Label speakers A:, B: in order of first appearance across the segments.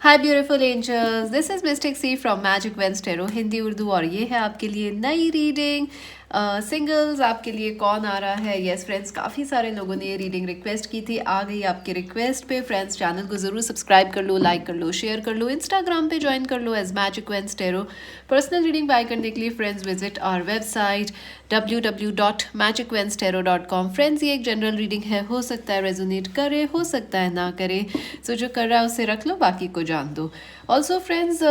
A: Hi beautiful angels, this is Mystic C from Magic veins Tarot Hindi Urdu और ये है आपके लिए नई रीडिंग। सिंगल्स आपके लिए कौन आ रहा है? यस फ्रेंड्स, काफ़ी सारे लोगों ने ये रीडिंग रिक्वेस्ट की थी, आ गई आपके रिक्वेस्ट पे। फ्रेंड्स चैनल को ज़रूर सब्सक्राइब कर लो, लाइक कर लो, शेयर कर लो, इंस्टाग्राम पे ज्वाइन कर लो as magic veins tarot. Personal reading buy करने के लिए friends visit our website www.magicvenstero.com। Friends ये एक जनरल रीडिंग है, हो सकता है रेजोनेट करे, हो सकता है ना करे, सो जो कर रहा है उसे रख लो, बाकी को जान दो। ऑल्सो फ्रेंड्स,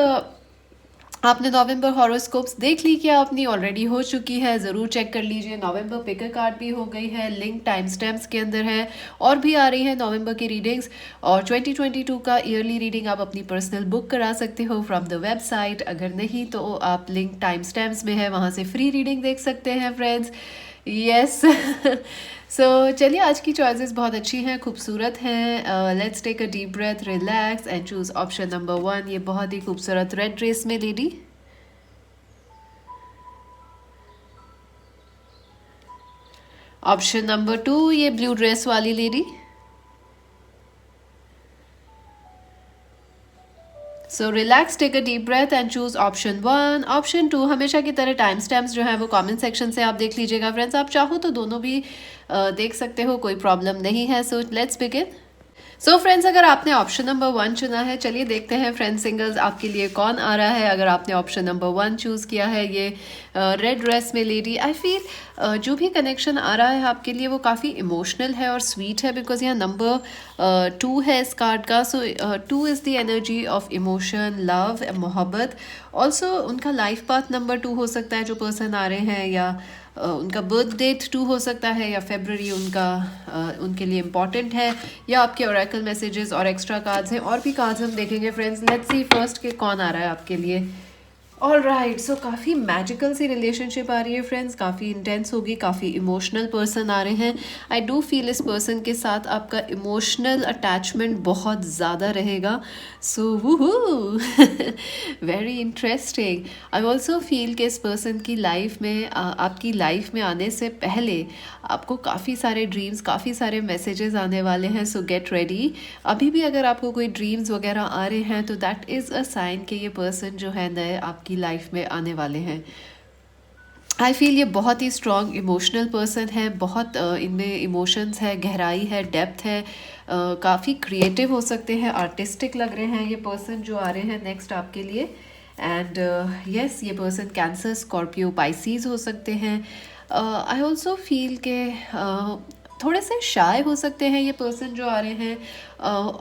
A: आपने नवंबर हॉरोस्कोप्स देख ली क्या? अपनी ऑलरेडी हो चुकी है, ज़रूर चेक कर लीजिए। नवंबर पिकर कार्ड भी हो गई है, लिंक टाइम स्टैम्प्स के अंदर है, और भी आ रही है नवंबर की रीडिंग्स। और 2022 का ईयरली रीडिंग आप अपनी पर्सनल बुक करा सकते हो फ्रॉम द वेबसाइट। अगर नहीं तो आप लिंक टाइम स्टैम्प्स में है, वहाँ से फ्री रीडिंग देख सकते हैं फ्रेंड्स। यस सो चलिए, आज की चॉइसेस बहुत अच्छी हैं, खूबसूरत हैं। Let's take a deep breath, relax and choose option number 1। ये बहुत ही खूबसूरत रेड ड्रेस में लेडी। ऑप्शन नंबर 2, ये ब्लू ड्रेस वाली lady. So relax, take a deep breath and choose option 1। Option 2, हमेशा की तरह टाइम स्टैम्प्स जो है वो कमेंट सेक्शन से आप देख लीजिएगा फ्रेंड्स। आप चाहो तो दोनों भी देख सकते हो, कोई प्रॉब्लम नहीं है। So let's begin. So friends, अगर आपने ऑप्शन नंबर 1 चुना है, चलिए देखते हैं फ्रेंड्स सिंगल्स आपके लिए कौन आ रहा है। अगर आपने ऑप्शन नंबर 1 चूज़ किया है, ये रेड ड्रेस में लेडी, आई फील जो भी कनेक्शन आ रहा है आपके लिए वो काफ़ी इमोशनल है और स्वीट है, बिकॉज यहाँ नंबर 2 है इस कार्ड का। सो 2 is the energy of emotion, love, मोहब्बत। ऑल्सो उनका लाइफ पाथ नंबर 2 हो सकता है जो पर्सन आ रहे हैं, या उनका बर्थ डेट 2 हो सकता है, या फेबररी उनका उनके लिए इम्पॉर्टेंट है, या आपके ओरेकल मैसेजेस और एक्स्ट्रा कार्ड्स हैं, और भी कार्ड्स हम देखेंगे फ्रेंड्स। लेट्स सी फर्स्ट के कौन आ रहा है आपके लिए। ऑल राइट, सो काफ़ी मैजिकल सी रिलेशनशिप आ रही है फ्रेंड्स, काफ़ी इंटेंस होगी, काफ़ी इमोशनल पर्सन आ रहे हैं। आई डू फील इस पर्सन के साथ आपका इमोशनल अटैचमेंट बहुत ज़्यादा रहेगा। So woohoo very interesting. I also feel कि इस पर्सन की लाइफ में आपकी लाइफ में आने से पहले आपको काफ़ी सारे ड्रीम्स, काफ़ी सारे मैसेजेस आने वाले हैं। सो गेट रेडी। अभी भी अगर आपको कोई ड्रीम्स वगैरह आ रहे हैं तो दैट इज़ अ साइन कि ये पर्सन जो है नए आपकी लाइफ में आने वाले हैं। आई फील ये बहुत ही स्ट्रॉन्ग इमोशनल पर्सन है, बहुत इनमें इमोशंस है, गहराई है, डेप्थ है, काफ़ी क्रिएटिव हो सकते हैं, आर्टिस्टिक लग रहे हैं ये पर्सन जो आ रहे हैं नेक्स्ट आपके लिए। एंड यस, ये पर्सन कैंसर, स्कॉर्पियो, पाइसीज हो सकते हैं। आई ऑल्सो फील के थोड़े से शाय हो सकते हैं ये पर्सन जो आ रहे हैं।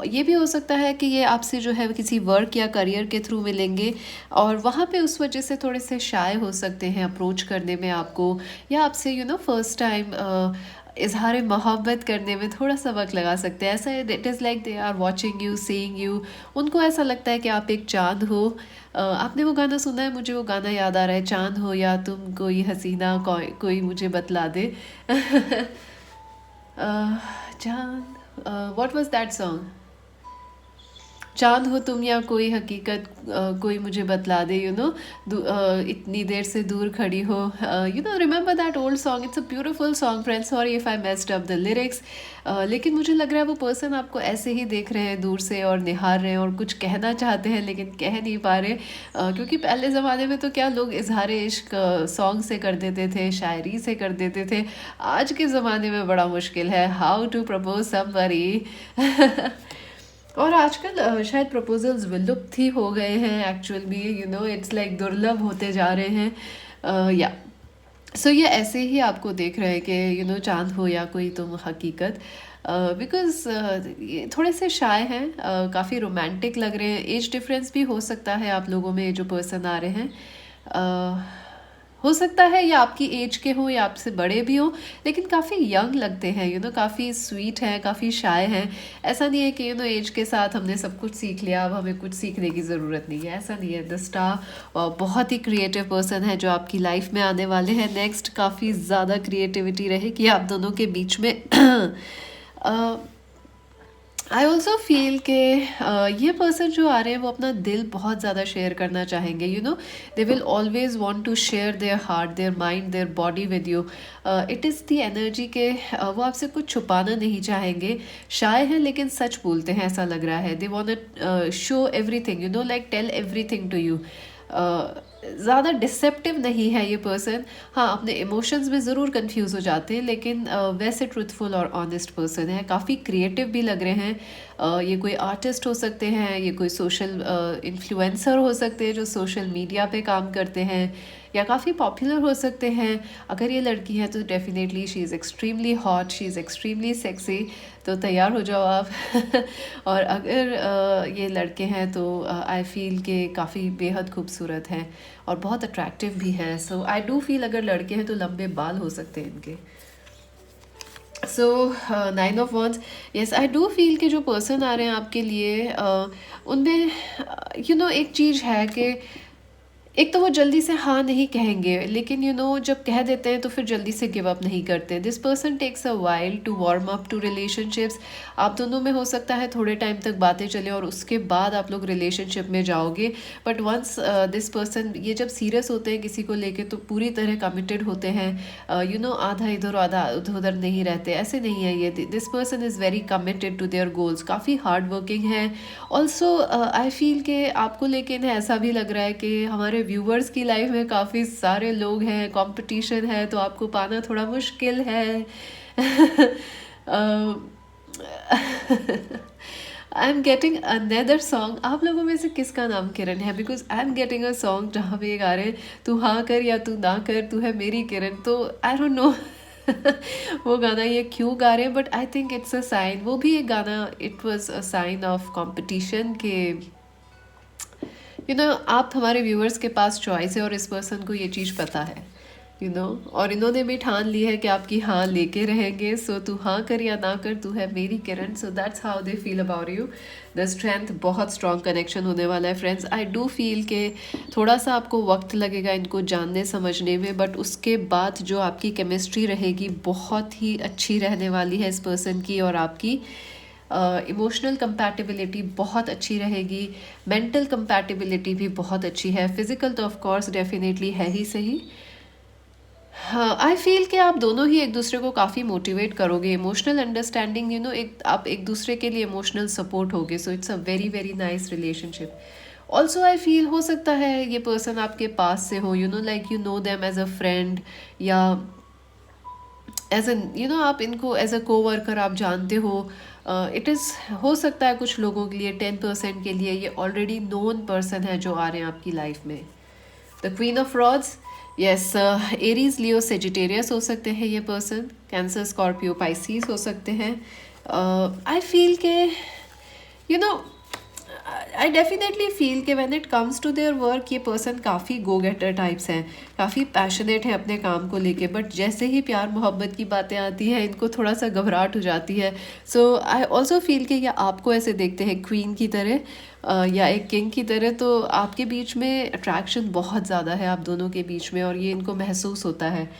A: ये भी हो सकता है कि ये आपसे जो है किसी वर्क या करियर के थ्रू मिलेंगे, और वहाँ पे उस वजह से थोड़े से शाय हो सकते हैं अप्रोच करने में आपको, या आपसे फर्स्ट टाइम इजहार मोहब्बत करने में थोड़ा सा वक्त लगा सकते हैं। ऐसा it is like they are watching you, seeing you. उनको ऐसा लगता है कि आप एक चाँद हो। आपने वो गाना सुना है? मुझे वो गाना याद आ रहा है, चाँद हो या तुम कोई हसीना, कोई मुझे बतला दे चांद, व्हाट वाज दैट सॉन्ग? चांद हो तुम या कोई हकीकत, कोई मुझे बतला दे, इतनी देर से दूर खड़ी हो, remember that old song? It's a beautiful song friends, sorry if I messed up the lyrics. लेकिन मुझे लग रहा है वो पर्सन आपको ऐसे ही देख रहे हैं दूर से और निहार रहे हैं, और कुछ कहना चाहते हैं लेकिन कह नहीं पा रहे, क्योंकि पहले ज़माने में तो क्या लोग इजहार इश्क सॉन्ग से कर देते थे, शायरी से कर देते थे। आज के ज़माने में बड़ा मुश्किल है, हाउ टू प्रपोज समबडी और आजकल शायद प्रपोजल्स विलुप्त ही हो गए हैं एक्चुअल में, इट्स लाइक दुर्लभ होते जा रहे हैं। या सो ये ऐसे ही आपको देख रहे हैं कि चांद हो या कोई तुम हकीकत, बिकॉज ये थोड़े से शाय हैं, काफ़ी रोमांटिक लग रहे हैं। एज डिफरेंस भी हो सकता है आप लोगों में जो पर्सन आ रहे हैं, हो सकता है या आपकी एज के हों या आपसे बड़े भी हों, लेकिन काफ़ी यंग लगते हैं, काफ़ी स्वीट हैं, काफ़ी शाय हैं। ऐसा नहीं है कि एज के साथ हमने सब कुछ सीख लिया, अब हमें कुछ सीखने की ज़रूरत नहीं है, ऐसा नहीं है। द स्टार बहुत ही क्रिएटिव पर्सन है जो आपकी लाइफ में आने वाले हैं नेक्स्ट। काफ़ी ज़्यादा क्रिएटिविटी रहेगी आप दोनों के बीच में। आई ऑल्सो फील कि ये पर्सन जो आ रहे हैं वो अपना दिल बहुत ज़्यादा शेयर करना चाहेंगे, you know they will always want to share their heart, their mind, their body with you. It is the energy के वो आपसे कुछ छुपाना नहीं चाहेंगे, शाय हैं लेकिन सच बोलते हैं ऐसा लग रहा है। They want show everything, you know like tell everything to you. ज़्यादा डिसेप्टिव नहीं है ये पर्सन। हाँ, अपने इमोशंस में ज़रूर कंफ्यूज हो जाते हैं, लेकिन वैसे ट्रूथफुल और ऑनेस्ट पर्सन है। काफ़ी क्रिएटिव भी लग रहे हैं। ये कोई आर्टिस्ट हो सकते हैं, ये कोई सोशल इन्फ्लुएंसर हो सकते हैं जो सोशल मीडिया पे काम करते हैं, या काफ़ी पॉपुलर हो सकते हैं। अगर ये लड़की है तो definitely she is extremely hot, she is extremely sexy, तो तैयार हो जाओ आप। और अगर ये लड़के हैं तो आई फील के काफ़ी बेहद खूबसूरत हैं और बहुत अट्रैक्टिव भी हैं। सो आई डू फील अगर लड़के हैं तो लंबे बाल हो सकते हैं इनके। सो 9 of Wands, yes I do feel कि जो पर्सन आ रहे हैं आपके लिए उनमें यू नो एक चीज़ है कि एक तो वो जल्दी से हाँ नहीं कहेंगे, लेकिन यू नो जब कह देते हैं तो फिर जल्दी से गिव अप नहीं करते। This person takes a while to warm up to relationships. आप दोनों में हो सकता है थोड़े टाइम तक बातें चले और उसके बाद आप लोग रिलेशनशिप में जाओगे, बट वंस दिस पर्सन ये जब सीरियस होते हैं किसी को लेके तो पूरी तरह कमिटेड होते हैं। यू नो आधा इधर आधा उधर नहीं रहते, ऐसे नहीं है ये। This person is very committed to their goals, काफ़ी हार्ड वर्किंग है। ऑल्सो आई फील के आपको लेकिन ऐसा भी लग रहा है कि हमारे व्यूवर्स की लाइफ में काफ़ी सारे लोग हैं, कंपटीशन है, तो आपको पाना थोड़ा मुश्किल है। I am getting another song. आप लोगों में से किसका नाम किरण है? Because I am getting a song जहाँ पे ये गा रहे हैं, तू हाँ कर या तू ना कर, तू है मेरी किरण। तो आई डोंट नो वो गाना ये क्यों गा रहे हैं, but I think it's a sign. वो भी एक गाना, it was a sign of competition के यू नो आप हमारे व्यूअर्स के पास चॉइस है और इस पर्सन को ये चीज़ पता है, यू नो और इन्होंने भी ठान ली है कि आपकी हाँ लेके रहेंगे। सो तू हाँ कर या ना कर, तू है मेरी Kiran. So that's how they feel about you. The strength, बहुत स्ट्रॉन्ग कनेक्शन होने वाला है फ्रेंड्स। आई डू फील के थोड़ा सा आपको वक्त लगेगा इनको जानने समझने में, बट उसके बाद जो आपकी केमिस्ट्री रहेगी बहुत ही अच्छी रहने वाली है इस पर्सन की और आपकी। इमोशनल कंपैटिबिलिटी बहुत अच्छी रहेगी, मेंटल कंपैटिबिलिटी भी बहुत अच्छी है, फिजिकल तो ऑफ कोर्स डेफिनेटली है ही सही। हाँ, आई फील कि आप दोनों ही एक दूसरे को काफ़ी मोटिवेट करोगे। इमोशनल अंडरस्टैंडिंग, यू नो एक आप एक दूसरे के लिए इमोशनल सपोर्ट होगे। So it's a very very nice relationship. Also I feel हो सकता है ये पर्सन आपके पास से हो, you know like you know them as a friend, या एज एन यू नो आप इनको एज अ कोवर्कर आप जानते हो। इट इज़ हो सकता है कुछ लोगों के लिए, 10% के लिए ये ऑलरेडी नोन पर्सन है जो आ रहे हैं आपकी लाइफ में। The queen of rods, yes Aries, Leo, Sagittarius हो सकते हैं ये पर्सन। कैंसर, स्कॉर्पियो, पाइसीज हो सकते हैं। आई फील के you know I definitely feel कि when it comes to their work ये पर्सन काफ़ी गो गेटर टाइप्स हैं, काफ़ी पैशनेट हैं अपने काम को लेके, बट जैसे ही प्यार मोहब्बत की बातें आती हैं इनको थोड़ा सा घबराहट हो जाती है। सो आई ऑल्सो फील कि ये आपको ऐसे देखते हैं क्वीन की तरह या एक किंग की तरह, तो आपके बीच में अट्रैक्शन बहुत ज़्यादा है आप दोनों के बीच में, और ये इनको महसूस होता है,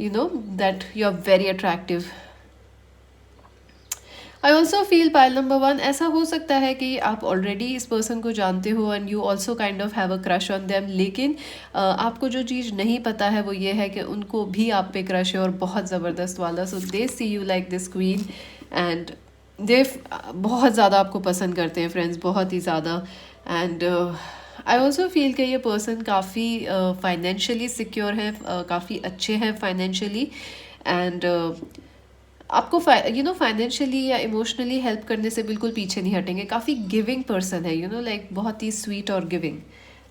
A: you know that you are very attractive. I also feel pile number 1, ऐसा हो सकता है कि आप ऑलरेडी इस पर्सन को जानते हो and you also kind of have a crush on them, लेकिन आपको जो चीज़ नहीं पता है वो ये है कि उनको भी आप पे क्रश है और बहुत ज़बरदस्त वाला। So they see you like this queen and they बहुत ज़्यादा आपको पसंद करते हैं फ्रेंड्स, बहुत ही ज़्यादा। एंड आई ऑल्सो फील कि ये पर्सन काफ़ी फाइनेंशियली सिक्योर है, काफ़ी अच्छे हैं फाइनेंशियली, एंड आपको यू नो फाइनेंशियली या इमोशनली हेल्प करने से बिल्कुल पीछे नहीं हटेंगे। काफ़ी गिविंग पर्सन है, यू नो लाइक बहुत ही स्वीट और giving.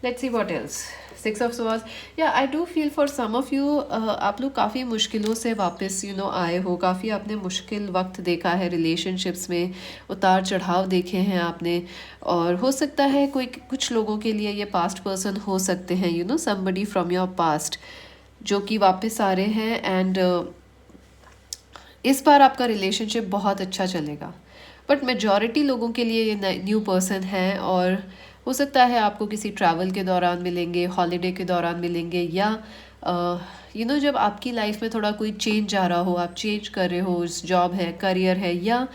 A: Let's see what else. 6 of Swords, या I do feel for some of you आप लोग काफ़ी मुश्किलों से वापस यू नो आए हो, काफ़ी आपने मुश्किल वक्त देखा है रिलेशनशिप्स में, उतार चढ़ाव देखे हैं आपने, और हो सकता है कोई कुछ लोगों के लिए ये पास्ट पर्सन हो सकते हैं, you know somebody from your past जो कि वापस आ रहे हैं। एंड इस बार आपका रिलेशनशिप बहुत अच्छा चलेगा, बट मेजॉरिटी लोगों के लिए ये न्यू पर्सन है, और हो सकता है आपको किसी ट्रैवल के दौरान मिलेंगे, हॉलीडे के दौरान मिलेंगे, या यू नो जब आपकी लाइफ में थोड़ा कोई चेंज आ रहा हो, आप चेंज कर रहे हो, जॉब है, करियर है, या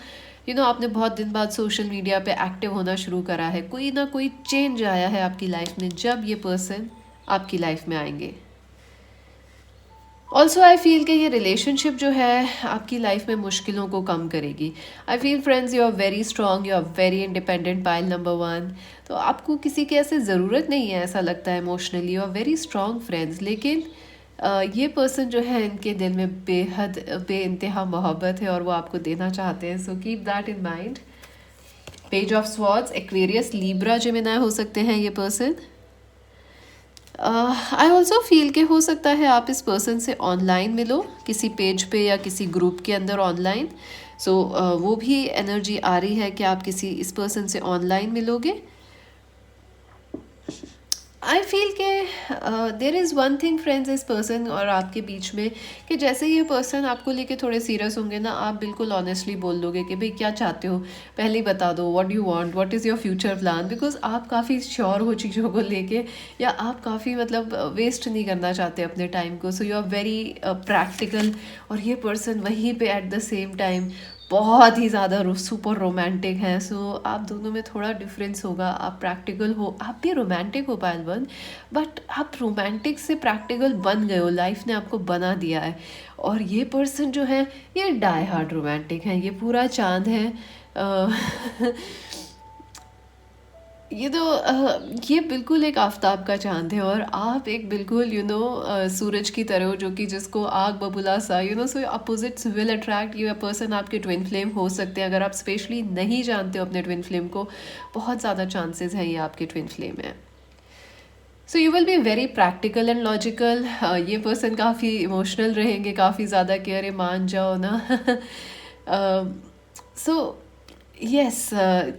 A: आपने बहुत दिन बाद सोशल मीडिया पे एक्टिव होना शुरू करा है, कोई ना कोई चेंज आया है आपकी लाइफ में जब ये पर्सन आपकी लाइफ में आएंगे। ऑल्सो आई फील कि ये रिलेशनशिप जो है आपकी लाइफ में मुश्किलों को कम करेगी। I feel friends you are very strong, you are very independent, pile number 1। तो आपको किसी की ऐसे ज़रूरत नहीं है, ऐसा लगता है emotionally, you are very strong friends. लेकिन ये पर्सन जो है इनके दिल में बेहद बेइंतहा मोहब्बत है और वो आपको देना चाहते हैं, so keep that in mind. Page of swords, Aquarius, Libra, Gemini हो सकते हैं ये पर्सन। आई ऑल्सो फील कि हो सकता है आप इस पर्सन से ऑनलाइन मिलो, किसी पेज पे या किसी ग्रुप के अंदर ऑनलाइन। सो वो भी एनर्जी आ रही है कि आप किसी इस पर्सन से ऑनलाइन मिलोगे। आई फील के there is one thing friends, इस पर्सन और आपके बीच में, कि जैसे ये पर्सन आपको लेके थोड़े सीरियस होंगे ना, आप बिल्कुल ऑनेस्टली बोल दोगे कि भाई क्या चाहते हो, पहले ही बता दो, what you want, what is your future plan, because आप काफ़ी श्योर हो चीज़ों को लेके, या आप काफ़ी मतलब वेस्ट नहीं करना चाहते अपने टाइम को। So you are very practical, और ये पर्सन वहीं पे एट द सेम टाइम बहुत ही ज़्यादा सुपर रोमांटिक है। सो आप दोनों में थोड़ा डिफरेंस होगा, आप प्रैक्टिकल हो, आप भी रोमांटिक हो पायल बन, बट आप रोमांटिक से प्रैक्टिकल बन गए हो, लाइफ ने आपको बना दिया है। और ये पर्सन जो है ये डाई हार्ड रोमांटिक है, ये पूरा चांद है। ये तो ये बिल्कुल एक आफताब का चांद है, और आप एक बिल्कुल सूरज की तरह हो, जो कि जिसको आग बबूला सा, सो अपोजिट्स विल अट्रैक्ट। ये पर्सन आपके ट्विन फ्लेम हो सकते हैं। अगर आप स्पेशली नहीं जानते हो अपने ट्विन फ्लेम को, बहुत ज़्यादा चांसेस हैं ये आपके ट्विन फ्लेम है। So you will be very practical and logical. ये पर्सन काफ़ी इमोशनल रहेंगे, काफ़ी ज़्यादा कि अरे मान जाओ ना। सो यस,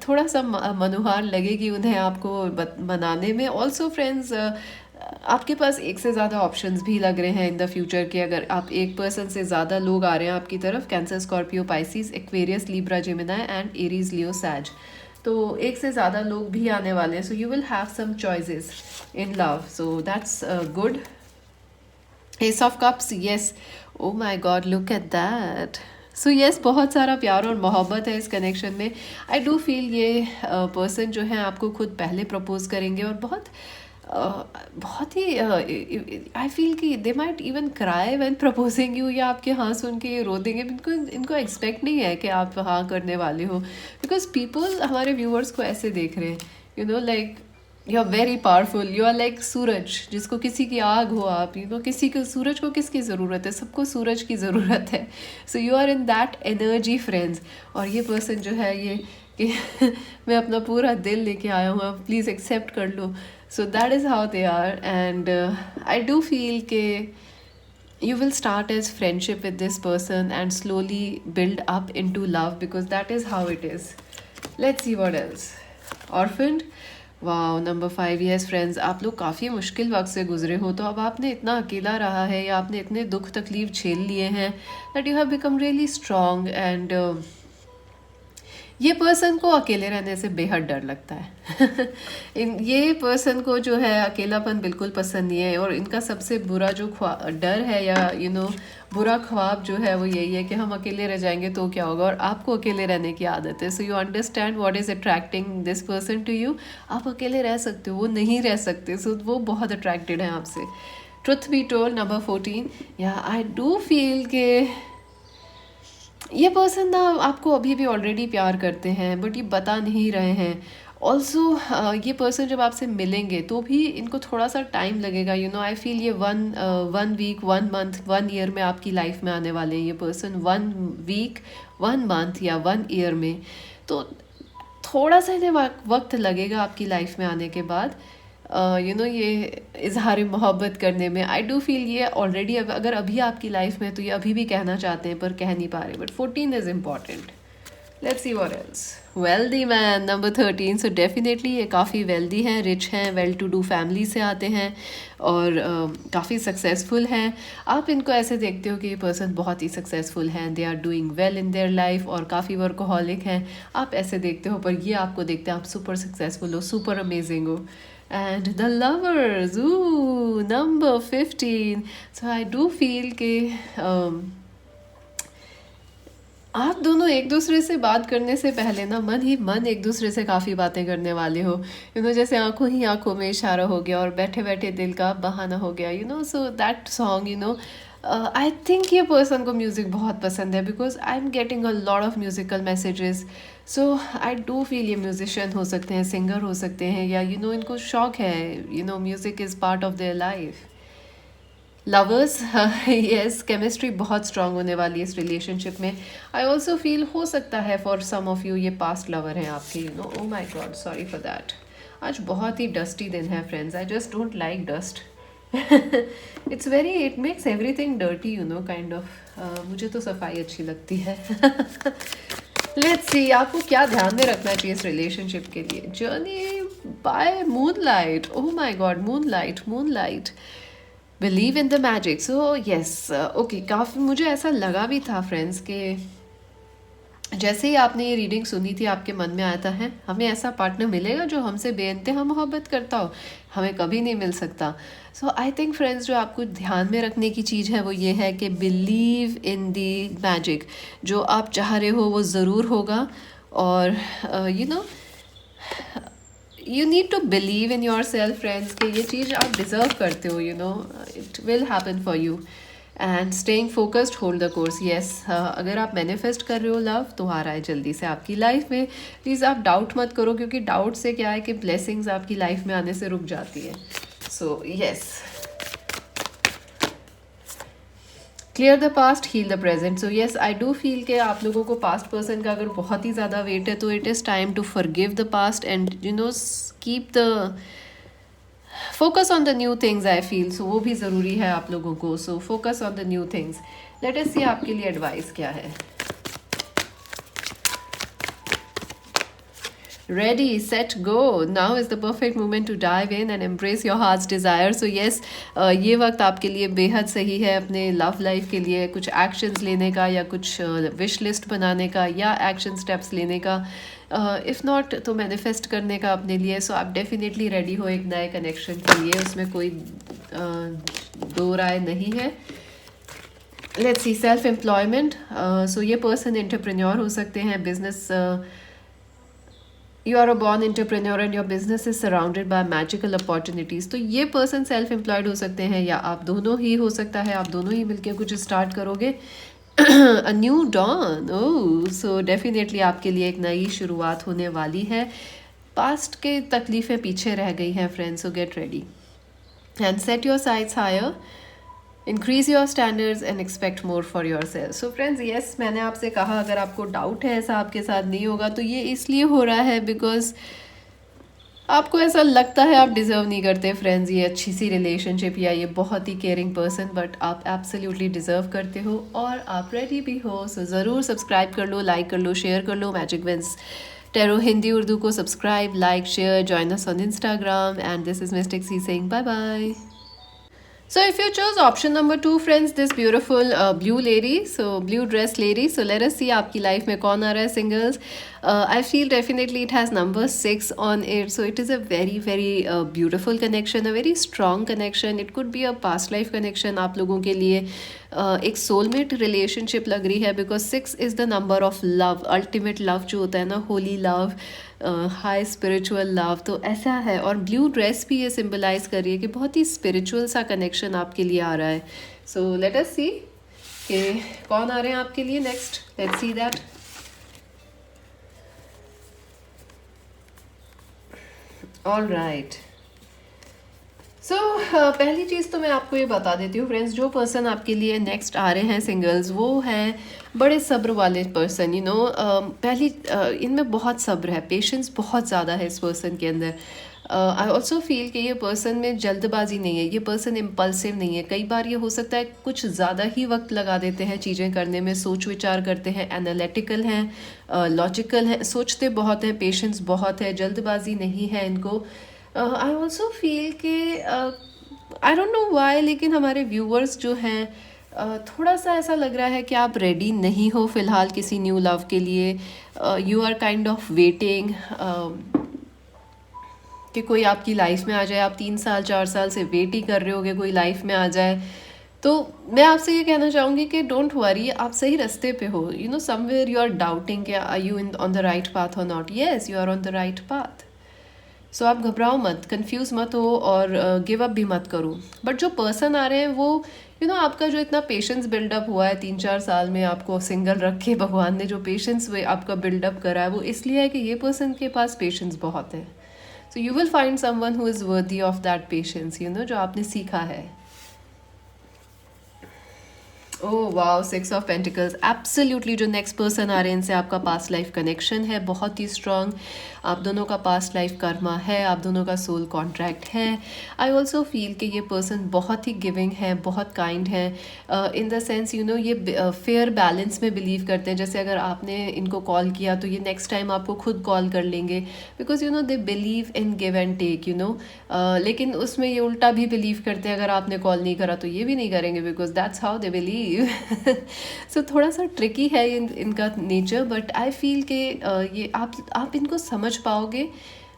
A: थोड़ा सा मनुहार लगेगी उन्हें आपको बनाने में। ऑल्सो फ्रेंड्स, आपके पास एक से ज़्यादा ऑप्शंस भी लग रहे हैं इन द फ्यूचर के। अगर आप एक पर्सन से ज़्यादा लोग आ रहे हैं आपकी तरफ, Cancer, Scorpio, Pisces, Aquarius, Libra, Gemini and Aries, Leo, Sag, तो एक से ज़्यादा लोग भी आने वाले हैं। So you will have some choices in love, so that's good. Ace of cups, yes, oh my God, look at that. So yes, बहुत सारा प्यार और मोहब्बत है इस कनेक्शन में। आई डू फील ये पर्सन जो है आपको खुद पहले प्रपोज करेंगे, और बहुत ही आई फील कि they might even cry when proposing you, या आपके हाँ सुन के ये रो देंगे। इनको एक्सपेक्ट नहीं है कि आप हाँ करने वाले हो, बिकॉज पीपल हमारे व्यूअर्स को ऐसे देख रहे हैं, like you are very powerful, you are like suraj, जिसको किसी की आग हो आप, किसी को, सूरज को किसकी ज़रूरत है, सबको सूरज की ज़रूरत है। So you are in that energy friends. और ये पर्सन जो है ये कि मैं अपना पूरा दिल लेके आया हूँ, आप प्लीज़ एक्सेप्ट कर लो। So that is how they are, and I do feel के you will start as friendship with this person and slowly build up into love, because that is how it is. Let's see what else. Orphaned, वाह, number 5, yes friends, आप लोग काफ़ी मुश्किल वक्त से गुजरे हो, तो अब आपने इतना अकेला रहा है, या आपने इतने दुख तकलीफ झेल लिए हैं, that you have become really strong. And ये पर्सन को अकेले रहने से बेहद डर लगता है। ये पर्सन को जो है अकेलापन बिल्कुल पसंद नहीं है, और इनका सबसे बुरा जो डर है, या बुरा ख्वाब जो है, वो यही है कि हम अकेले रह जाएंगे तो क्या होगा, और आपको अकेले रहने की आदत है। So you understand what is attracting this person to you. आप अकेले रह सकते हो, वो नहीं रह सकते, सो वो बहुत अट्रैक्टेड है आपसे। ट्रुथ बी टोल्ड, नंबर 14, या आई डू फील के ये पर्सन ना आपको अभी भी ऑलरेडी प्यार करते हैं, बट ये बता नहीं रहे हैं। ऑल्सो ये पर्सन जब आपसे मिलेंगे तो भी इनको थोड़ा सा टाइम लगेगा। आई फील ये वन वीक, 1 मंथ, 1 ईयर में आपकी लाइफ में आने वाले हैं ये पर्सन। 1 वीक, 1 मंथ या 1 ईयर में, तो थोड़ा सा इन्हें वक्त लगेगा आपकी लाइफ में आने के बाद। ये इजहार मोहब्बत करने में। आई डू फील ये ऑलरेडी, अगर अभी आपकी लाइफ में, तो ये अभी भी कहना चाहते हैं पर कह नहीं पा रहे। But 14 is important. Let's see what else. Wealthy man, number 13, so definitely ये काफ़ी वेल्दी हैं, रिच हैं, वेल टू डू फैमिली से आते हैं, और काफ़ी सक्सेसफुल हैं। आप इनको ऐसे देखते हो कि ये पर्सन बहुत ही सक्सेसफुल हैं, they are doing well in their life, और काफ़ी वर्कोहॉलिक हैं, आप ऐसे देखते हो। पर ये आपको देखते हैं आप सुपर सक्सेसफुल हो, सुपर अमेजिंग हो। And the lovers, ooh, number 15. So I do feel कि आप दोनों एक दूसरे से बात करने से पहले ना मन ही मन एक दूसरे से काफ़ी बातें करने वाले हो, जैसे आंखों ही आंखों में इशारा हो गया और बैठे बैठे दिल का बहाना हो गया, so that song, I think ये पर्सन को म्यूज़िक बहुत पसंद है, because I am getting a lot of musical messages. So I do feel ये म्यूजिशियन हो सकते हैं, सिंगर हो सकते हैं, या इनको शौक है, music is part of their life. Lovers, yes, chemistry बहुत स्ट्रांग होने वाली है इस रिलेशनशिप में। आई ऑल्सो फील हो सकता है फॉर सम ऑफ यू ये पास्ट लवर हैं आपके, ओ my God, sorry for that. आज बहुत ही डस्टी दिन है friends, I just don't like dust. It's very, it makes everything dirty, kind of. मुझे तो सफाई अच्छी लगती है। लेट्स सी आपको क्या ध्यान में रखना चाहिए इस रिलेशनशिप के लिए। Journey by moonlight, oh my God, moonlight, moonlight, believe in the magic. So yes, okay, काफ़ी मुझे ऐसा लगा भी था फ्रेंड्स कि जैसे ही आपने ये रीडिंग सुनी थी आपके मन में आया था, है हमें ऐसा पार्टनर मिलेगा जो हमसे बेइंतहा मोहब्बत करता हो, हमें कभी नहीं मिल सकता। सो आई थिंक फ्रेंड्स, जो आपको ध्यान में रखने की चीज़ है वो ये है कि बिलीव इन दी मैजिक। जो आप चाह रहे हो वो ज़रूर होगा, और you need to believe in yourself friends, कि ये चीज़ आप डिज़र्व करते हो, it will happen for you. And staying focused, hold the course. Yes, अगर आप मैनिफेस्ट कर रहे हो लव, तो आ रहा है जल्दी से आपकी लाइफ में। प्लीज़ आप डाउट मत करो, क्योंकि डाउट से क्या है कि ब्लेसिंग्स आपकी लाइफ में आने से रुक जाती है। So yes, clear the past, heal the present. So yes, I do feel कि आप लोगों को पास्ट पर्सन का अगर बहुत ही ज़्यादा वेट है, तो it is time to forgive the past and keep the focus on the new things, I feel. So वो भी ज़रूरी है आप लोगों को। So focus on the new things. Let us see आपके लिए एडवाइस क्या है। Ready, set, go. Now is the perfect moment to dive in and embrace your heart's desire. So yes, ये वक्त आपके लिए बेहद सही है अपने लव लाइफ के लिए कुछ एक्शंस लेने का, या कुछ विश लिस्ट बनाने का, या एक्शन स्टेप्स लेने का, इफ़ नॉट तो मैनिफेस्ट करने का अपने लिए। सो आप डेफिनेटली रेडी हो एक नए कनेक्शन के लिए, उसमें कोई दो राय नहीं है। Let's see, self employment. So ये पर्सन एंटरप्रेन्योर हो सकते हैं, business, you are a born entrepreneur and your business is surrounded by magical opportunities. तो ये पर्सन सेल्फ एम्प्लॉयड हो सकते हैं, या आप दोनों ही हो सकता है, आप दोनों ही मिलकर कुछ स्टार्ट करोगे। A new dawn, oh, so definitely आपके लिए एक नई शुरुआत होने वाली है। पास्ट के तकलीफ़ें पीछे रह गई हैं friends, so get ready and set your sights higher, increase your standards and expect more for yourself. So friends, yes, मैंने आपसे कहा अगर आपको डाउट है ऐसा आपके साथ नहीं होगा, तो ये इसलिए हो रहा है बिकॉज आपको ऐसा लगता है आप डिज़र्व नहीं करते फ्रेंड्स ये अच्छी सी रिलेशनशिप या ये बहुत ही केयरिंग पर्सन, बट आप एब्सोल्युटली डिज़र्व करते हो और आप रेडी भी हो। सो ज़रूर सब्सक्राइब कर लो, लाइक कर लो, शेयर कर लो। Magic vins tarot Hindi Urdu को subscribe, like, share, join us on Instagram, and this is mistake C saying bye bye. So if you chose option number 2 friends, this beautiful blue lady, so blue dress lady, so let us see आपकी life में कौन आ रहा है singles. I feel definitely it has number 6 on it, so it is a very very beautiful connection, a very strong connection. It could be a past life connection आप लोगों के लिए. एक soulmate relationship लग रही है because 6 is the number of love, ultimate love जो होता है ना, holy love, high spiritual love, तो ऐसा है. और ब्लू ड्रेस भी ये सिंबलाइज कर रही है कि बहुत ही स्पिरिचुअल सा कनेक्शन आपके लिए आ रहा है. सो लेट अस सी कि कौन आ रहे हैं आपके लिए next. Let's see that. All right. So पहली चीज़ तो मैं आपको ये बता देती हूँ फ्रेंड्स, जो पर्सन आपके लिए नेक्स्ट आ रहे हैं सिंगल्स, वो हैं बड़े सब्र वाले पर्सन. पहली इनमें बहुत सब्र है, पेशेंस बहुत ज़्यादा है इस पर्सन के अंदर. आई ऑल्सो फील कि ये पर्सन में जल्दबाजी नहीं है, ये पर्सन इम्पल्सिव नहीं है. कई बार ये हो सकता है कुछ ज़्यादा ही वक्त लगा देते हैं चीज़ें करने में, सोच विचार करते हैं, एनालिटिकल हैं, लॉजिकल हैं, सोचते बहुत हैं, पेशेंस बहुत है, जल्दबाजी नहीं है इनको. आई ऑल्सो फील कि आई डोंट नो वाई, लेकिन हमारे व्यूअर्स जो हैं थोड़ा सा ऐसा लग रहा है कि आप रेडी नहीं हो फ़िलहाल किसी न्यू लव के लिए. You are kind of waiting कि कोई आपकी लाइफ में आ जाए. आप 3 साल 4 साल से वेट ही कर रहे होगे कोई लाइफ में आ जाए. तो मैं आपसे ये कहना चाहूँगी कि डोंट वरी, आप सही रास्ते पे हो। You know somewhere you are doubting कि are you in on the right path or not. Yes, you are on the right path. So आप घबराओ मत, कंफ्यूज मत हो और गिव अप भी मत करो। बट जो पर्सन आ रहे हैं वो आपका जो इतना पेशेंस बिल्डअप हुआ है 3-4 साल में, आपको सिंगल रख के भगवान ने जो पेशेंस आपका बिल्डअप करा है वो इसलिए है कि ये पर्सन के पास पेशेंस बहुत है। So you will find someone who is worthy of that patience, जो आपने सीखा है। Oh wow, 6 of pentacles. Absolutely जो नेक्स्ट पर्सन आ रहे हैं इनसे आपका पास्ट लाइफ कनेक्शन है बहुत ही स्ट्रांग। आप दोनों का पास्ट लाइफ कर्मा है, आप दोनों का सोल कॉन्ट्रैक्ट है। आई ऑल्सो फील कि ये पर्सन बहुत ही गिविंग है, बहुत काइंड है। इन द सेंस ये फेयर बैलेंस में बिलीव करते हैं। जैसे अगर आपने इनको कॉल किया तो ये नेक्स्ट टाइम आपको खुद कॉल कर लेंगे, because they believe in give and take. लेकिन उसमें ये उल्टा भी बिलीव करते हैं, अगर आपने कॉल नहीं करा तो ये भी नहीं करेंगे, because that's how they believe. So थोड़ा सा ट्रिकी है इनका नेचर, बट आई फील कि ये आप इनको समझ पाओगे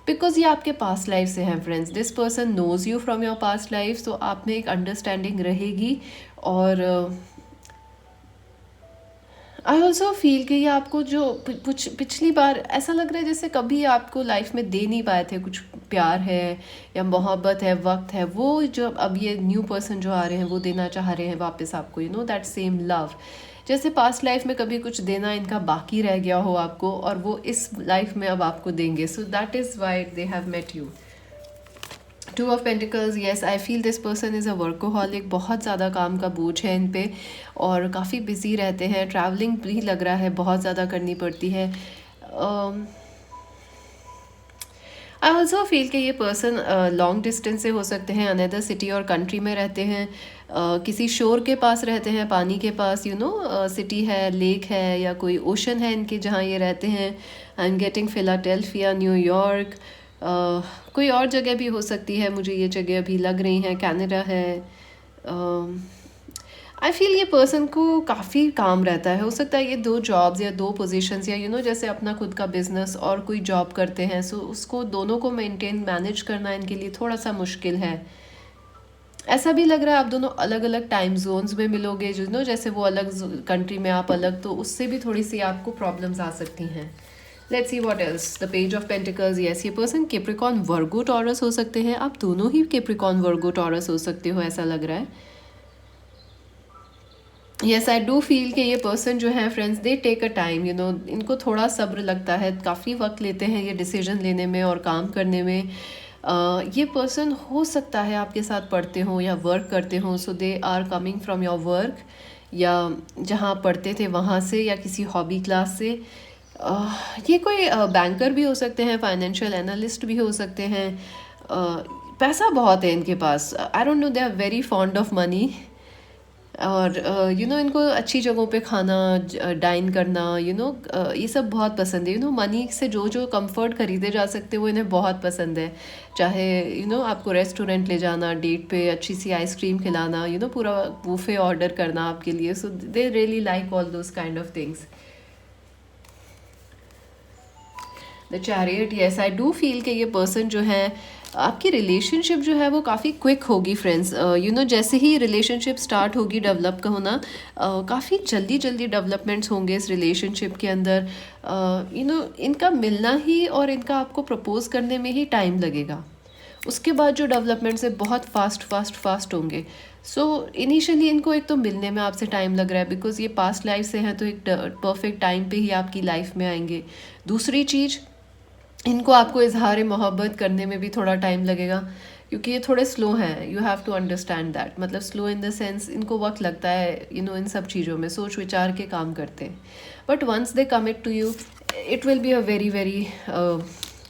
A: बिकॉज ये आपके पास्ट लाइफ से हैं friends. This person knows you from your past life, तो आप में एक अंडरस्टैंडिंग रहेगी। और आई ऑल्सो फील कि ये आपको जो कुछ पिछली बार ऐसा लग रहा है जैसे कभी आपको लाइफ में दे नहीं पाए थे, कुछ प्यार है या मोहब्बत है, वक्त है, वो जो अब ये न्यू पर्सन जो आ रहे हैं वो देना चाह रहे हैं वापस आपको, दैट सेम लव। जैसे पास्ट लाइफ में कभी कुछ देना इनका बाकी रह गया हो आपको, और वो इस लाइफ में अब आपको देंगे। So that is why they have met you. 2 of pentacles, yes I feel this person is a workaholic. बहुत ज़्यादा काम का बोझ है इन पे और काफ़ी बिजी रहते हैं। ट्रैवलिंग भी लग रहा है बहुत ज़्यादा करनी पड़ती है। आई ऑल्सो फील कि ये पर्सन लॉन्ग डिस्टेंस से हो सकते हैं, अनदर सिटी और कंट्री में रहते हैं, किसी शोर के पास रहते हैं, पानी के पास, सिटी है, लेक है या कोई ओशन है इनके जहाँ ये रहते हैं। I am getting Philadelphia, New York, कोई और जगह भी हो सकती है, मुझे ये जगह अभी लग रही हैं, कनाडा है। आई फील ये पर्सन को काफ़ी काम रहता है। हो सकता है ये 2 जॉब्स या 2 पोजीशंस या जैसे अपना खुद का बिजनेस और कोई जॉब करते हैं, सो उसको दोनों को मेंटेन मैनेज करना इनके लिए थोड़ा सा मुश्किल है। ऐसा भी लग रहा है आप दोनों अलग अलग टाइम जोन्स में मिलोगे, जैसे वो अलग कंट्री में आप अलग, तो उससे भी थोड़ी सी आपको प्रॉब्लम्स आ सकती हैं। Let's see what else. The page of pentacles, yes ये पर्सन कैप्रिकॉर्न वर्गो टॉरस हो सकते हैं। आप दोनों ही कैप्रिकॉर्न वर्गो टॉरस हो सकते हो, ऐसा लग रहा है। येस आई डू फील कि ये पर्सन जो है friends, they take a time, इनको थोड़ा सब्र लगता है, काफ़ी वक्त लेते हैं ये डिसीजन लेने में और काम करने में। ये पर्सन हो सकता है आपके साथ पढ़ते हों या वर्क करते हों, so they are coming from your work, या जहाँ पढ़ते थे वहाँ से, या किसी हॉबी क्लास से। ये कोई बैंकर भी हो सकते हैं, फाइनेंशियल एनालिस्ट भी हो सकते हैं। पैसा बहुत है इनके पास। I don't know, they are very fond of money. और इनको अच्छी जगहों पे खाना, डाइन करना, ये सब बहुत पसंद है। मनी से जो जो कंफर्ट खरीदे जा सकते हैं वो इन्हें बहुत पसंद है। चाहे आपको रेस्टोरेंट ले जाना, डेट पे अच्छी सी आइसक्रीम खिलाना, पूरा बूफे ऑर्डर करना आपके लिए। So they really like all those kind of things. The chariot, yes I do feel कि ये पर्सन जो है, आपकी रिलेशनशिप जो है वो काफ़ी क्विक होगी फ्रेंड्स। जैसे ही रिलेशनशिप स्टार्ट होगी डेवलप का होना, काफ़ी जल्दी जल्दी डेवलपमेंट्स होंगे इस रिलेशनशिप के अंदर। इनका मिलना ही और इनका आपको प्रपोज करने में ही टाइम लगेगा। उसके बाद जो डेवलपमेंट्स है बहुत फास्ट होंगे। सो इनिशियली इनको एक तो मिलने में आपसे टाइम लग रहा है, बिकॉज ये पास्ट लाइफ से हैं, तो एक परफेक्ट टाइम पे ही आपकी लाइफ में आएंगे। दूसरी चीज़, इनको आपको इजहार मोहब्बत करने में भी थोड़ा टाइम लगेगा, क्योंकि ये थोड़े स्लो हैं। You have to understand that, मतलब स्लो इन द सेंस इनको वक्त लगता है इन सब चीज़ों में, सोच विचार के काम करते हैं। But once they commit to you, it will be a very very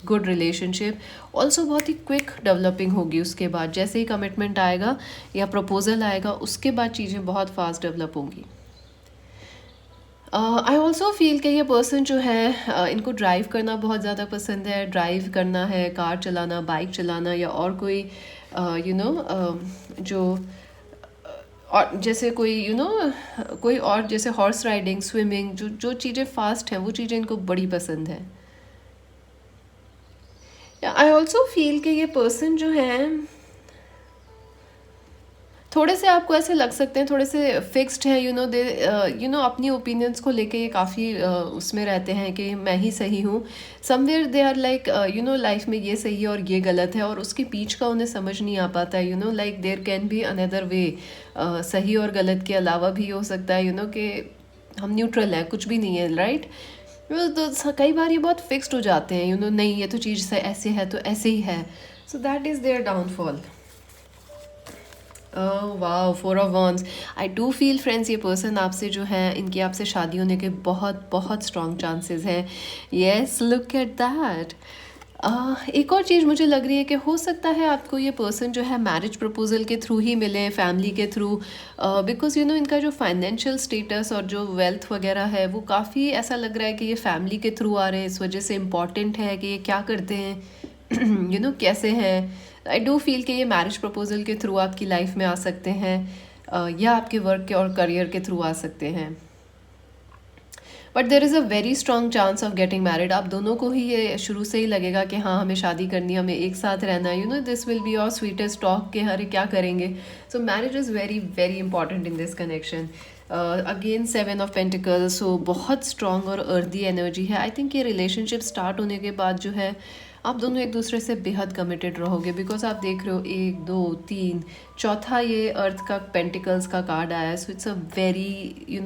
A: good relationship. Also बहुत ही क्विक डेवलपिंग होगी उसके बाद, जैसे ही कमिटमेंट आएगा या प्रपोजल आएगा उसके बाद चीज़ें बहुत फास्ट डेवलप होंगी। आई ऑल्सो फील कि ये पर्सन जो है, इनको ड्राइव करना बहुत ज़्यादा पसंद है। ड्राइव करना है, कार चलाना, बाइक चलाना, या और कोई जो और जैसे कोई कोई और जैसे हॉर्स राइडिंग, स्विमिंग, जो चीज़ें फास्ट हैं वो चीज़ें इनको बड़ी पसंद है। आई ऑल्सो फील कि ये पर्सन जो है थोड़े से आपको ऐसे लग सकते हैं, थोड़े से फिक्स्ड है, दे अपनी ओपिनियंस को लेके ये काफ़ी उसमें रहते हैं कि मैं ही सही हूँ। Somewhere they are like life में ये सही है और ये गलत है, और उसके बीच का उन्हें समझ नहीं आ पाता है। Like there can be another way, सही और गलत के अलावा भी हो सकता है कि हम न्यूट्रल हैं, कुछ भी नहीं है, राइट। तो कई बार ये बहुत फिक्स्ड हो जाते हैं, नहीं ये तो चीज़ ऐसे है तो ऐसे ही है। So that is their downfall. वाह, 4 of Wands। I do feel friends, ये पर्सन आपसे जो है, इनकी आपसे शादी होने के बहुत बहुत स्ट्रॉन्ग चांसेस हैं। Yes, look at that. एक और चीज़ मुझे लग रही है कि हो सकता है आपको ये पर्सन जो है मैरिज प्रपोजल के थ्रू ही मिले, फैमिली के थ्रू, बिकॉज इनका जो फाइनेंशियल स्टेटस और जो वेल्थ वगैरह है वो काफ़ी ऐसा लग रहा है कि ये फैमिली के थ्रू आ रहे हैं। इस वजह से इम्पॉर्टेंट है कि ये क्या करते हैं कैसे हैं। आई डू फील कि ये मैरिज प्रपोजल के थ्रू आपकी लाइफ में आ सकते हैं, या आपके वर्क के और करियर के थ्रू आ सकते हैं। But there is a very strong chance of getting married. आप दोनों को ही ये शुरू से ही लगेगा कि हाँ, हमें शादी करनी है, हमें एक साथ रहना है। This will be your sweetest talk के अरे क्या करेंगे। सो marriage is very very important in this connection. Again 7 of Pentacles, सो बहुत स्ट्रॉन्ग और अर्दी एनर्जी है। आई थिंक ये रिलेशनशिप स्टार्ट होने के बाद जो है आप दोनों एक दूसरे से बेहद कमिटेड रहोगे, बिकॉज आप देख रहे हो 1 2 3 चौथा ये अर्थ का पेंटिकल्स का कार्ड आया है। सो इट्स अ वेरी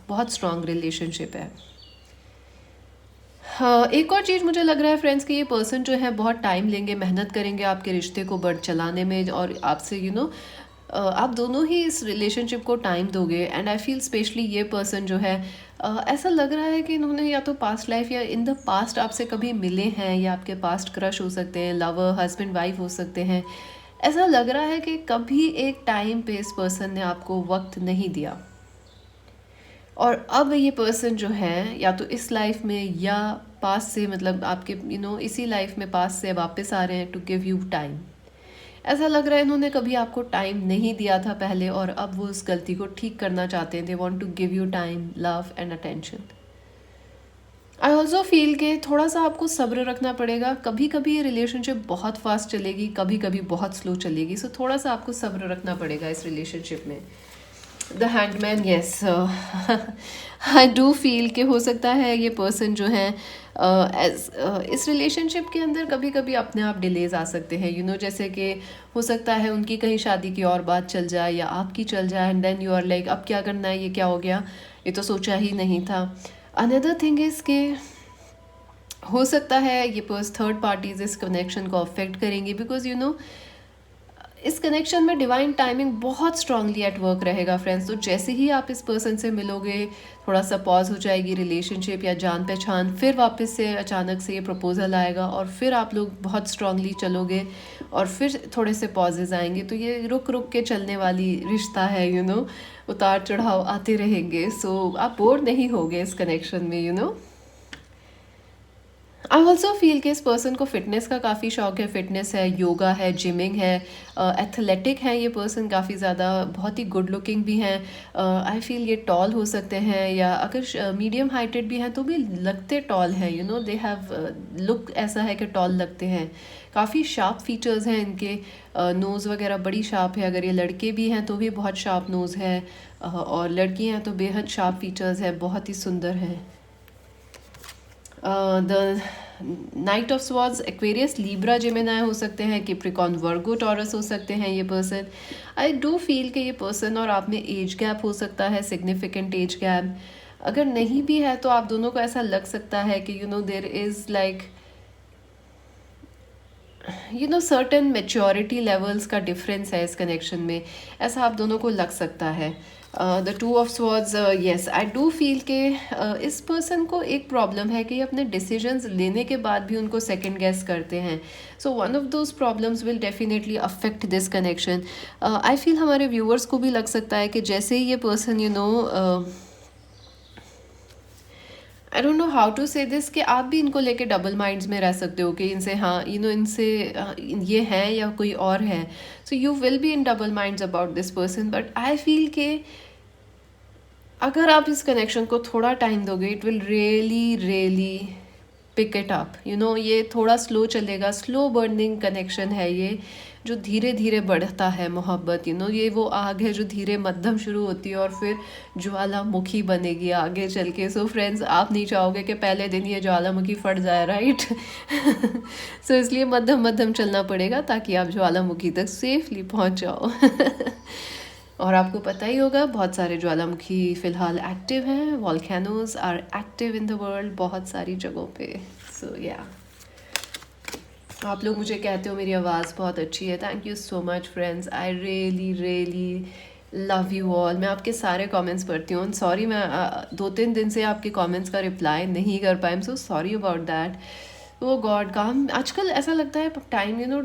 A: बहुत स्ट्रॉन्ग रिलेशनशिप है। हाँ, एक और चीज़ मुझे लग रहा है फ्रेंड्स कि ये पर्सन जो है बहुत टाइम लेंगे, मेहनत करेंगे आपके रिश्ते को बढ़ चलाने में, और आपसे आप दोनों ही इस रिलेशनशिप को टाइम दोगे। एंड आई फील स्पेशली ये पर्सन जो है, ऐसा लग रहा है कि इन्होंने या तो पास्ट लाइफ या इन द पास्ट आपसे कभी मिले हैं, या आपके पास्ट क्रश हो सकते हैं, लवर हस्बैंड वाइफ हो सकते हैं। ऐसा लग रहा है कि कभी एक टाइम पे इस पर्सन ने आपको वक्त नहीं दिया, और अब ये पर्सन जो है या तो इस लाइफ में या पास से, मतलब आपके इसी लाइफ में पास से वापस आ रहे हैं टू गिव यू टाइम। ऐसा लग रहा है इन्होंने कभी आपको टाइम नहीं दिया था पहले, और अब वो उस गलती को ठीक करना चाहते हैं। They want to give you time, love and attention. I also feel कि थोड़ा सा आपको सब्र रखना पड़ेगा। कभी कभी ये रिलेशनशिप बहुत फास्ट चलेगी, कभी कभी बहुत स्लो चलेगी। सो थोड़ा सा आपको सब्र रखना पड़ेगा इस रिलेशनशिप में। The handman, yes, I do feel कि हो सकता है ये पर्सन जो है इस रिलेशनशिप के अंदर कभी कभी अपने आप डिलेज आ सकते हैं। जैसे कि हो सकता है उनकी कहीं शादी की और बात चल जाए या आपकी चल जाए, and then you are like अब क्या करना है, ये क्या हो गया, ये तो सोचा ही नहीं था। अनदर थिंग इज़ कि हो सकता है ये थर्ड पार्टीज इस कनेक्शन को अफेक्ट करेंगी, बिकॉज इस कनेक्शन में डिवाइन टाइमिंग बहुत स्ट्रांगली एट वर्क रहेगा फ्रेंड्स। तो जैसे ही आप इस पर्सन से मिलोगे, थोड़ा सा पॉज हो जाएगी रिलेशनशिप या जान पहचान, फिर वापस से अचानक से ये प्रपोजल आएगा, और फिर आप लोग बहुत स्ट्रांगली चलोगे, और फिर थोड़े से पॉजेज आएंगे। तो ये रुक रुक के चलने वाली रिश्ता है, उतार चढ़ाव आते रहेंगे। सो आप बोर नहीं होगे इस कनेक्शन में। आई ऑल्सो फील कि इस पर्सन को फिटनेस का काफ़ी शौक है। फिटनेस है, योगा है, जिमिंग है, एथलेटिक है ये पर्सन काफ़ी ज़्यादा, बहुत ही गुड लुकिंग भी हैं। आई फील ये टॉल हो सकते हैं, या अगर मीडियम हाइटेड भी हैं तो भी लगते टॉल हैं। दे हैव लुक ऐसा है कि टॉल लगते हैं। काफ़ी शार्प फीचर्स हैं इनके, नोज़ वगैरह बड़ी शार्प है। अगर ये लड़के भी हैं तो भी बहुत शार्प नोज़ है, और लड़की हैं तो बेहद शार्प फीचर्स है, बहुत ही सुंदर हैं। The night of swords, Aquarius, Libra, Gemini हो सकते हैं, कैप्रिकॉर्न, वर्गो, टॉरस हो सकते हैं ये पर्सन। आई डू फील कि ये पर्सन और आप में एज गैप हो सकता है, सिग्निफिकेंट एज गैप। अगर नहीं भी है तो आप दोनों को ऐसा लग सकता है कि there is like certain maturity levels का डिफरेंस है इस कनेक्शन में, ऐसा आप दोनों को लग सकता है। The 2 of Swords, yes, I do feel के इस पर्सन को एक प्रॉब्लम है कि अपने डिसीजंस लेने के बाद भी उनको सेकंड गेस करते हैं। So one of those problems will definitely affect this connection. I feel हमारे व्यूअर्स को भी लग सकता है कि जैसे ही ये person I don't know how to say this, कि आप भी इनको लेके डबल माइंड्स में रह सकते हो कि इनसे हाँ इनसे ये है या कोई और है। So you will be in double minds about this person. But I feel के अगर आप इस कनेक्शन को थोड़ा टाइम दोगे, it will really really pick it up, you know, ये थोड़ा स्लो चलेगा, स्लो बर्निंग कनेक्शन है ये, जो धीरे धीरे बढ़ता है मोहब्बत, यू नो, ये वो आग है जो धीरे मध्यम शुरू होती है और फिर ज्वालामुखी बनेगी आगे चल के। सो फ्रेंड्स, आप नहीं चाहोगे कि पहले दिन ये ज्वालामुखी फट जाए, राइट? सो इसलिए मध्यम मध्यम चलना पड़ेगा ताकि आप ज्वालामुखी तक सेफली पहुंच जाओ। और आपको पता ही होगा बहुत सारे ज्वालामुखी फ़िलहाल एक्टिव हैं, volcanoes are active in the world बहुत सारी जगहों पे। सो या, आप लोग मुझे कहते हो मेरी आवाज़ बहुत अच्छी है, thank you so much friends, I really really love you all. मैं आपके सारे कमेंट्स पढ़ती हूँ। सॉरी, मैं 2-3 दिन से आपके कमेंट्स का रिप्लाई नहीं कर पाई, am so sorry about that. Oh God, काम आजकल ऐसा लगता है टाइम, यू नो,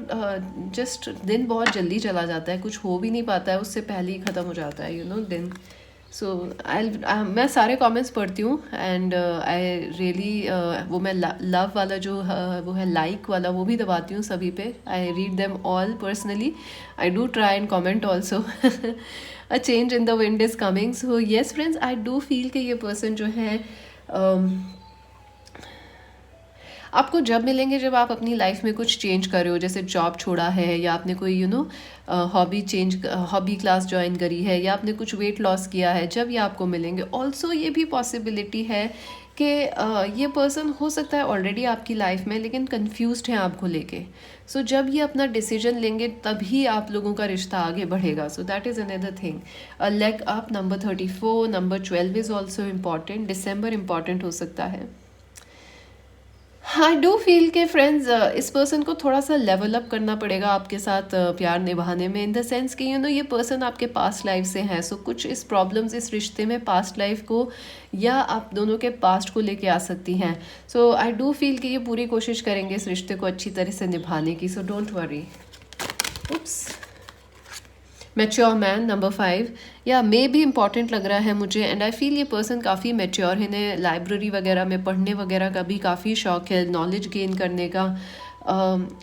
A: जस्ट दिन बहुत जल्दी चला जाता है, कुछ हो भी नहीं पाता है, उससे पहले ही ख़त्म हो जाता है, यू नो, दिन। सो आई मैं सारे कमेंट्स पढ़ती हूँ एंड आई रियली वो मैं लव वाला जो वो है लाइक वाला, वो भी दबाती हूँ सभी पे। I read them all personally, I do try and comment also. A change in the wind is coming. So yes friends, I do feel कि ये पर्सन जो है आपको जब मिलेंगे जब आप अपनी लाइफ में कुछ चेंज कर रहे हो, जैसे जॉब छोड़ा है या आपने कोई you know hobby class join करी है या आपने कुछ वेट लॉस किया है, जब ये आपको मिलेंगे। ऑल्सो ये भी पॉसिबिलिटी है कि ये पर्सन हो सकता है ऑलरेडी आपकी लाइफ में, लेकिन कंफ्यूज्ड है आपको लेके। सो जब ये अपना डिसीजन लेंगे तभी आप लोगों का रिश्ता आगे बढ़ेगा। सो that is another thing. Leg up, number 34, number 12 is also important. December important हो सकता है। आई डू फील के फ्रेंड्स इस पर्सन को थोड़ा सा लेवल अप करना पड़ेगा आपके साथ प्यार निभाने में, इन द सेंस कि यू नो ये पर्सन आपके पास्ट लाइफ से हैं। सो कुछ इस प्रॉब्लम्स इस रिश्ते में पास्ट लाइफ को या आप दोनों के पास्ट को लेके आ सकती हैं। सो आई डू फील कि ये पूरी कोशिश करेंगे इस रिश्ते को अच्छी तरह से निभाने की। So don't worry. Oops, mature man, number 5, या मे भी इम्पॉर्टेंट लग रहा है मुझे। एंड आई फील ये पर्सन काफ़ी मैच्योर है, इन्हें लाइब्रेरी वगैरह में पढ़ने वगैरह का भी काफ़ी शौक है, नॉलेज गेन करने का।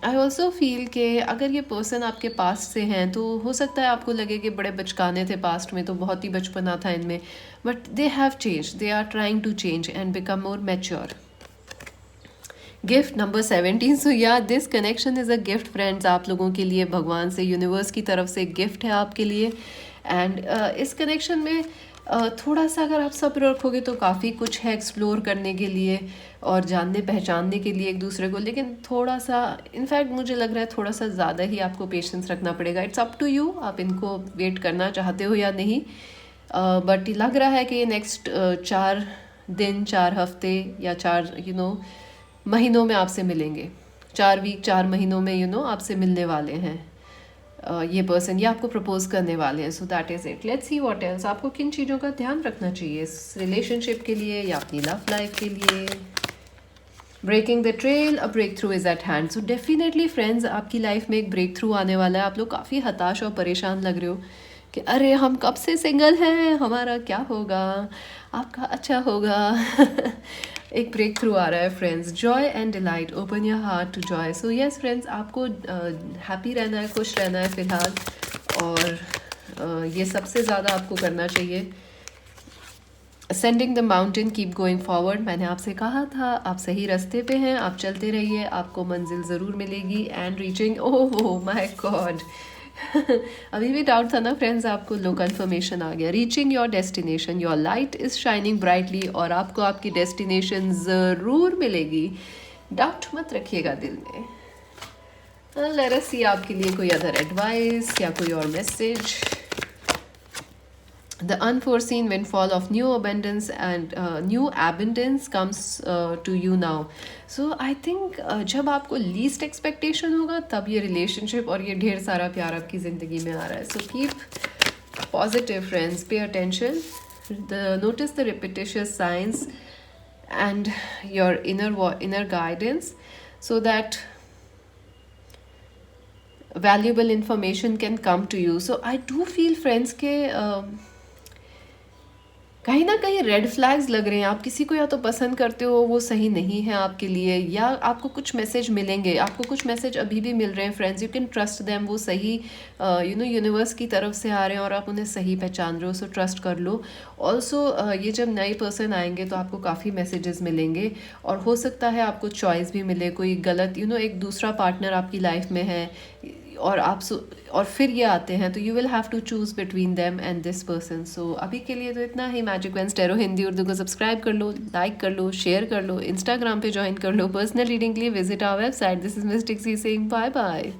A: आई ऑल्सो फील कि अगर ये पर्सन आपके पास्ट से हैं तो हो सकता है आपको लगे कि बड़े बचकाने थे पास्ट में, तो बहुत ही बचपना था इनमें, but they have change, they are trying to change and become more mature. Gift number 17। So yeah, this connection is a gift friends, आप लोगों के लिए भगवान से, यूनिवर्स की तरफ से गिफ्ट है आपके लिए। एंड इस कनेक्शन में थोड़ा सा अगर आप सब्र रखोगे तो काफ़ी कुछ है एक्सप्लोर करने के लिए और जानने पहचानने के लिए एक दूसरे को, लेकिन थोड़ा सा, इनफैक्ट मुझे लग रहा है थोड़ा सा ज़्यादा ही आपको पेशेंस रखना पड़ेगा। इट्स अप टू यू, आप इनको वेट करना चाहते हो या नहीं, बट लग रहा है कि ये नेक्स्ट 4 दिन, 4 हफ्ते या 4 यू नो महीनों में आपसे मिलेंगे। 4 वीक, 4 महीनों में यू नो आपसे मिलने वाले हैं ये पर्सन, ये आपको प्रपोज करने वाले हैं। सो that is it. Let's see what else. आपको किन चीज़ों का ध्यान रखना चाहिए इस रिलेशनशिप के लिए या अपनी लव लाइफ के लिए। Breaking the trail, a break through is at hand. So definitely friends, आपकी लाइफ में एक ब्रेक थ्रू आने वाला है। आप लोग काफ़ी हताश और परेशान लग रहे हो कि अरे हम कब से सिंगल हैं, हमारा क्या होगा, आपका अच्छा होगा। एक ब्रेक थ्रू आ रहा है friends. Joy and delight, open your heart to joy. So yes friends, आपको हैप्पी रहना है, खुश रहना है फ़िलहाल, और ये सबसे ज़्यादा आपको करना चाहिए। Sending the mountain, keep going forward. मैंने आपसे कहा था आप सही रास्ते पे हैं, आप चलते रहिए, आपको मंजिल ज़रूर मिलेगी। And reaching, oh my God, अभी भी डाउट था ना फ्रेंड्स आपको, लो कन्फर्मेशन आ गया। Reaching your destination, your light is shining brightly, और आपको आपकी डेस्टिनेशन ज़रूर मिलेगी, डाउट मत रखिएगा दिल में। लेट अस सी आपके लिए कोई अदर एडवाइस या कोई और message. The unforeseen windfall of new abundance and new abundance comes to you now. So I think जब आपको least expectation होगा तब ये relationship और ये ढेर सारा प्यार आपकी ज़िंदगी में आ रहा है. So keep positive friends, pay attention, notice the repetitious signs and your inner guidance so that valuable information can come to you. So I do feel friends के कहीं ना कहीं रेड फ्लैग्स लग रहे हैं। आप किसी को या तो पसंद करते हो, वो सही नहीं है आपके लिए, या आपको कुछ मैसेज मिलेंगे, आपको कुछ मैसेज अभी भी मिल रहे हैं friends, you can trust them, वो सही यूनिवर्स की तरफ से आ रहे हैं और आप उन्हें सही पहचान रहे हो, सो ट्रस्ट कर लो। ऑल्सो ये जब नए पर्सन आएंगे तो आपको काफ़ी मैसेजेस मिलेंगे और हो सकता है आपको चॉइस भी मिले, कोई गलत एक दूसरा पार्टनर आपकी लाइफ में है और और फिर ये आते हैं, तो you will have to choose between them and this person. So अभी के लिए तो इतना ही। Magic vens tarot Hindi Urdu को सब्सक्राइब कर लो, लाइक कर लो, शेयर कर लो, इंस्टाग्राम पे ज्वाइन कर लो। पर्सनल रीडिंग के लिए visit our website. This is mistake C saying bye bye.